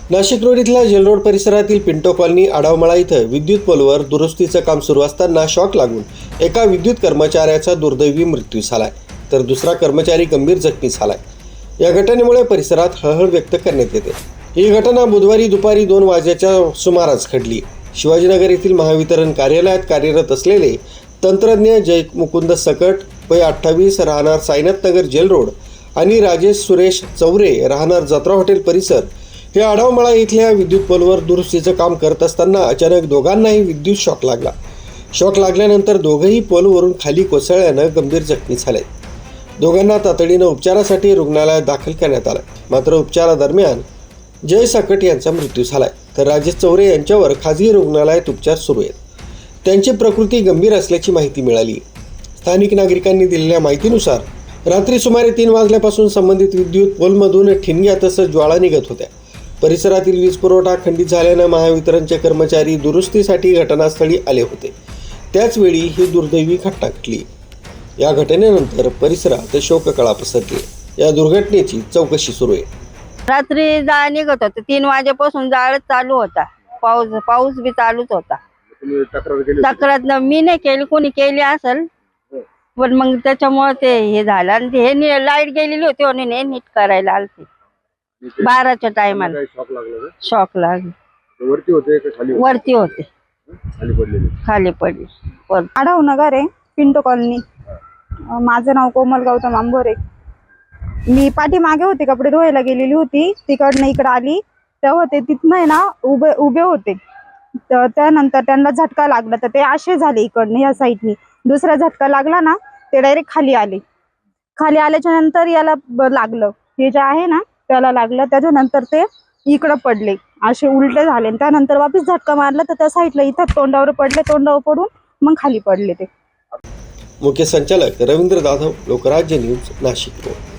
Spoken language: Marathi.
नाशिक रोड इथल्या जेल रोड परिसरातील पिंटो कॉलनी आडावमळा इथं विद्युत पोलवर दुरुस्तीचं काम सुरू असताना शॉक लागून एका विद्युत कर्मचाऱ्याचा दुर्दैवी मृत्यू झालाय, तर दुसरा कर्मचारी गंभीर जखमी झालाय। या घटनेमुळे परिसरात हळहळ व्यक्त करण्यात येते। ही घटना बुधवारी दुपारी 2 वाजेच्या सुमारास घडली। शिवाजीनगर येथील महावितरण कार्यालयात कार्यरत असलेले तंत्रज्ञ जय मुकुंद सकट वय 28 राहणार साईनाथ नगर जेल रोड आणि राजेश सुरेश चौरे राहणार जत्रा हॉटेल परिसर हे आडावमळा इथल्या विद्युत पोलवर दुरुस्तीचं काम करत असताना अचानक दोघांनाही विद्युत शॉक लागला। शॉक लागल्यानंतर दोघेही पोलवरून खाली कोसळल्यानं गंभीर जखमी झाले। दोघांना तातडीनं उपचारासाठी रुग्णालयात दाखल करण्यात आलं, मात्र उपचारादरम्यान जय सकट यांचा मृत्यू झालाय, तर राजेश चौरे यांच्यावर खाजगी रुग्णालयात उपचार सुरू आहेत। त्यांची प्रकृती गंभीर असल्याची माहिती मिळाली। स्थानिक नागरिकांनी दिलेल्या माहितीनुसार रात्री सुमारे 3 वाजल्यापासून संबंधित विद्युत पोलमधून ठिणग्या तसंच ज्वाळा निघत होत्या। परिसरातील वीज पुरवठा खंडित झाल्यानं महावितरणचे कर्मचारी दुरुस्तीसाठी घटनास्थळी आले होते। त्याचवेळी ही दुर्दैवी घटना घडली। या घटनेनंतर परिसरात शोककळा पसरली। या दुर्घटनेची चौकशी सुरू आहे। रात्री जाळ निघत होतं, 3 वाजेपासून जाळ चालू होता। पाऊस बी चालूच होता। तक्रार मी नाही केली, कोणी केली असेल, पण मग त्याच्यामुळे ते हे झालं आणि हे लाईट गेलेली होती म्हणून हे नीट करायला आलते 12च्या टायमाला। शॉक लागला। वरती होते का खाली? वरती होते, खाली पडले। आडावनगर आहे, पिंटो कॉलनी। माझं नाव कोमल गौतम आंबोरे। मी पाठीमागे होते, कपडे धुवायला गेलेली होती, तिकडनं इकडे आली तेव्हा ते तिथनं आहे ना उभे होते। तर त्यानंतर त्यांना झटका लागला, तर ते असे झाले इकडनं या साईडनी। दुसरा झटका लागला ना, ते डायरेक्ट खाली आले। खाली आल्याच्या नंतर याला लागलं, हे जे आहे ना त्याला लागलं, त्याच्यानंतर ते इकडं पडले, असे उलटे झाले। त्यानंतर वापस झटका मारला तर त्या साईडला इथं तोंडावर पडले, तोंडावर पडून मग खाली पडले ते। मुख्य संचालक रवींद्र जाधव, लोकराज्य न्यूज, नाशिक रोड।